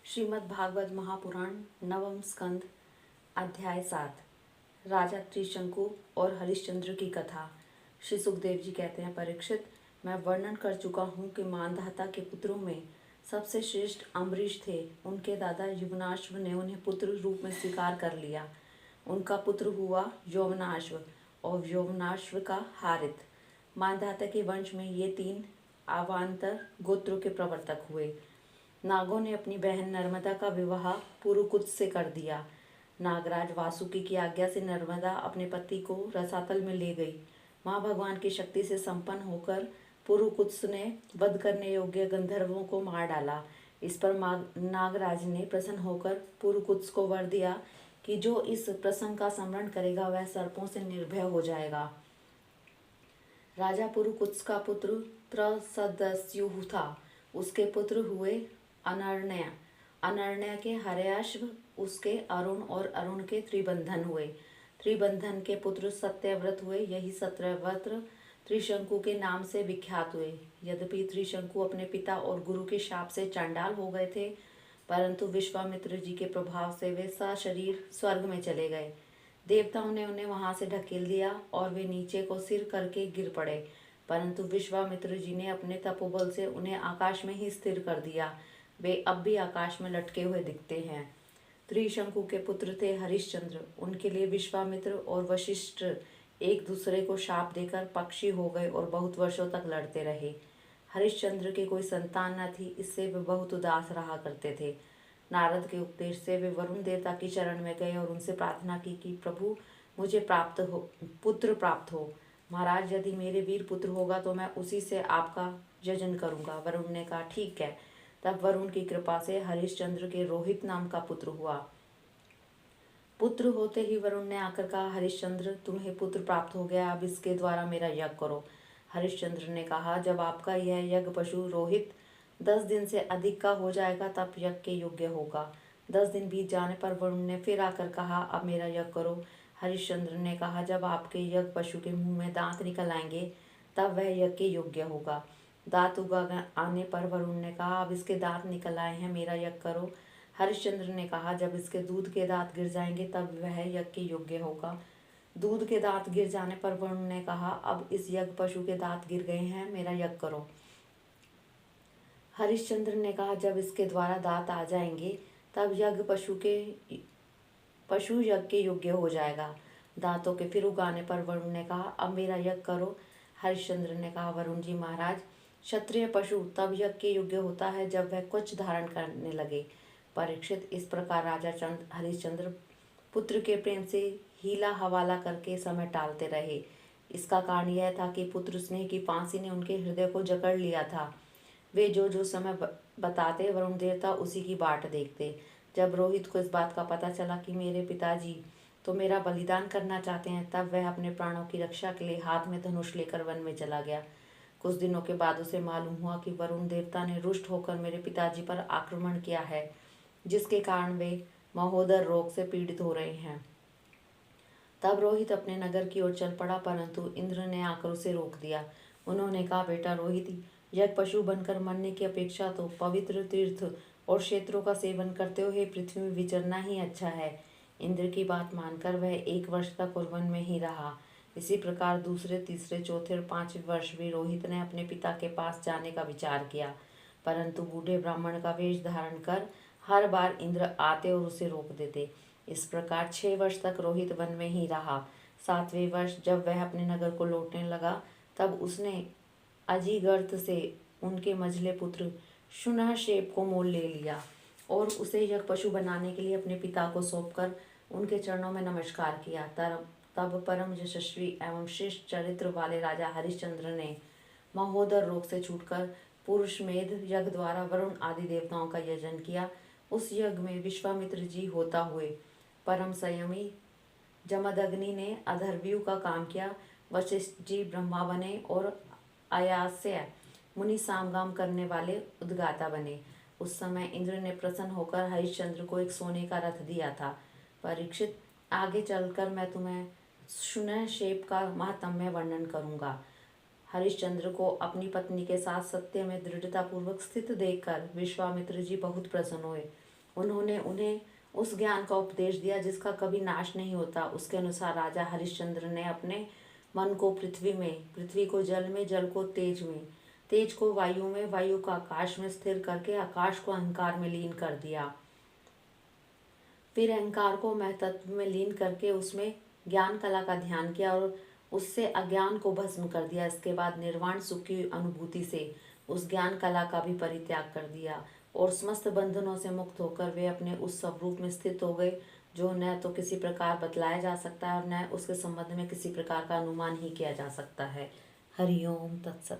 श्रीमद् भागवत महापुराण नवम स्कंद अध्याय 7 राजा त्रिशंकु और हरिश्चंद्र की कथा। श्री सुखदेव जी कहते हैं, परीक्षित, मैं वर्णन कर चुका हूँ कि मांधाता के पुत्रों में सबसे श्रेष्ठ अम्बरीश थे। उनके दादा युवनाश्व ने उन्हें पुत्र रूप में स्वीकार कर लिया। उनका पुत्र हुआ यौवनाश्व और यौवनाश्व का हारित। मांधाता के वंश में ये 3 अवान्तर गोत्रों के प्रवर्तक हुए। नागों ने अपनी बहन नर्मदा का विवाह पुरुकुत्स से कर दिया। नागराज वासुकी की आज्ञा से नर्मदा अपने पति को रसातल में ले गई। माँ भगवान की शक्ति से संपन्न होकर पुरुकुत्स ने वध करने योग्य गंधर्वों को मार डाला। इस पर नागराज ने प्रसन्न होकर पुरुकुत्स को वर दिया कि जो इस प्रसंग का स्मरण करेगा वह सर्पों से निर्भय हो जाएगा। राजा पुरुकुत्स का पुत्र त्रसदस्यु था। उसके पुत्र हुए अनर्ण्य। अनर्ण्य के हर्याश्व, उसके अरुण और अरुण के त्रिबंधन हुए। त्रिबंधन के पुत्र सत्यव्रत हुए। यही सत्यव्रत त्रिशंकु के नाम से विख्यात हुए। यद्यपि त्रिशंकु अपने पिता और गुरु के शाप से चंडाल हो गए थे, परंतु विश्वामित्र जी के प्रभाव से वे सशरीर स्वर्ग में चले गए। देवताओं ने उन्हें वहां से ढकेल दिया और वे नीचे को सिर करके गिर पड़े, परंतु विश्वामित्र जी ने अपने तपोबल से उन्हें आकाश में ही स्थिर कर दिया। वे अब भी आकाश में लटके हुए दिखते हैं। त्रिशंकु के पुत्र थे हरिश्चंद्र। उनके लिए विश्वामित्र और वशिष्ठ एक दूसरे को शाप देकर पक्षी हो गए और बहुत वर्षों तक लड़ते रहे। हरिश्चंद्र के कोई संतान न थी, इससे वे बहुत उदास रहा करते थे। नारद के उपदेश से वे वरुण देवता की शरण में गए और उनसे प्रार्थना की कि प्रभु, मुझे पुत्र प्राप्त हो। महाराज, यदि मेरे वीर पुत्र होगा तो मैं उसी से आपका यजन करूंगा। वरुण ने कहा, ठीक है। तब वरुण की कृपा से हरिश्चंद्र के रोहित नाम का पुत्र हुआ। पुत्र होते ही वरुण ने आकर कहा, हरिश्चंद्र, तुम्हें पुत्र प्राप्त हो गया, अब इसके द्वारा मेरा यज्ञ करो। हरिश्चंद्र ने कहा, जब आपका यह यज्ञ पशु रोहित 10 दिन से अधिक का हो जाएगा तब यज्ञ के योग्य होगा। 10 दिन बीत जाने पर वरुण ने फिर आकर कहा, अब मेरा यज्ञ करो। हरिश्चंद्र ने कहा, जब आपके यज्ञ पशु के मुंह में दांत निकल आएंगे तब वह यज्ञ के योग्य होगा। दांत उगा आने पर वरुण ने कहा, अब इसके दांत निकल आए हैं, मेरा यज्ञ करो। हरिश्चंद्र ने कहा, जब इसके दूध के दांत गिर जाएंगे तब वह यज्ञ के योग्य होगा। दूध के दांत गिर जाने पर वरुण ने कहा, अब इस यज्ञ पशु के दांत गिर गए हैं, मेरा यज्ञ करो। हरिश्चंद्र ने कहा, जब इसके द्वारा दांत आ जाएंगे तब यज्ञ पशु यज्ञ के योग्य हो जाएगा। दांतों के फिर उगाने पर वरुण ने कहा, अब मेरा यज्ञ करो। हरिश्चंद्र ने कहा, वरुण जी महाराज, क्षत्रिय पशु तब यज्ञ के योग्य होता है जब वह कुछ धारण करने लगे। परीक्षित, इस प्रकार राजा हरिश्चंद्र पुत्र के प्रेम से हीला हवाला करके समय टालते रहे। इसका कारण यह था कि पुत्र स्नेह की फांसी ने उनके हृदय को जकड़ लिया था। वे जो समय बताते वरुण देवता उसी की बाट देखते। जब रोहित को इस बात का पता चला कि मेरे पिताजी तो मेरा बलिदान करना चाहते हैं, तब वह अपने प्राणों की रक्षा के लिए हाथ में धनुष लेकर वन में चला गया। कुछ दिनों के बाद उसे मालूम हुआ कि वरुण देवता ने रुष्ट होकर मेरे पिताजी पर आक्रमण किया है, जिसके कारण वे महोदर रोग से पीड़ित हो रहे हैं। तब रोहित अपने नगर की ओर चल पड़ा, परंतु इंद्र ने आकर उसे रोक दिया। उन्होंने कहा, बेटा रोहित, यज्ञ पशु बनकर मरने की अपेक्षा तो पवित्र तीर्थ और क्षेत्रों का सेवन करते हुए पृथ्वी में विचरना ही अच्छा है। इंद्र की बात मानकर वह 1 वर्ष तक उस वन में ही रहा। इसी प्रकार दूसरे, तीसरे, चौथे और 5वें वर्ष भी रोहित ने अपने पिता के पास जाने का विचार किया, परंतु बूढ़े ब्राह्मण का वेश धारण कर हर बार इंद्र आते और उसे रोक देते। इस प्रकार 6 वर्ष तक रोहित वन में ही रहा। 7वें वर्ष जब वह अपने नगर को लौटने लगा तब उसने अजिगर्त से उनके मझले पुत्र शुनहशेप को मोल ले लिया और उसे यज्ञ पशु बनाने के लिए अपने पिता को सौंपकर उनके चरणों में नमस्कार किया। तब परम यशस्वी एवं श्रेष्ठ चरित्र वाले राजा हरिश्चंद्र ने महोदर रोग से छूटकर पुरुषमेध यज्ञ द्वारा वरुण आदि देवताओं का यजन किया। उस यज्ञ में विश्वामित्र जी होता हुए परम संयमी जमदग्नि ने अधर्व्यू का काम किया। वशिष्ठ जी ब्रह्मा बने और अयास्य मुनि सामगाम करने वाले उद्गाता बने। उस समय इंद्र ने प्रसन्न होकर हरिश्चंद्र को एक सोने का रथ दिया था। परीक्षित, आगे चलकर मैं तुम्हें शुनहशेप का महात्म्य वर्णन करूंगा। हरिश्चंद्र को अपनी पत्नी के साथ सत्य में दृढ़ता पूर्वक स्थित देखकर विश्वामित्र जी बहुत प्रसन्न हुए। उन्होंने उन्हें उस ज्ञान का उपदेश दिया जिसका कभी नाश नहीं होता। उसके अनुसार राजा हरिश्चंद्र ने अपने मन को पृथ्वी में, पृथ्वी को जल में, जल को तेज में, तेज को वायु में, वायु को आकाश में स्थिर करके आकाश को अहंकार में लीन कर दिया। फिर अहंकार को महतत्व में लीन करके उसमें ज्ञान कला का ध्यान किया और उससे अज्ञान को भस्म कर दिया। इसके बाद निर्वाण सुख की अनुभूति से उस ज्ञान कला का भी परित्याग कर दिया और समस्त बंधनों से मुक्त होकर वे अपने उस स्वरूप में स्थित हो गए जो न तो किसी प्रकार बतलाया जा सकता है और न उसके संबंध में किसी प्रकार का अनुमान ही किया जा सकता है। हरिओम तत्सत।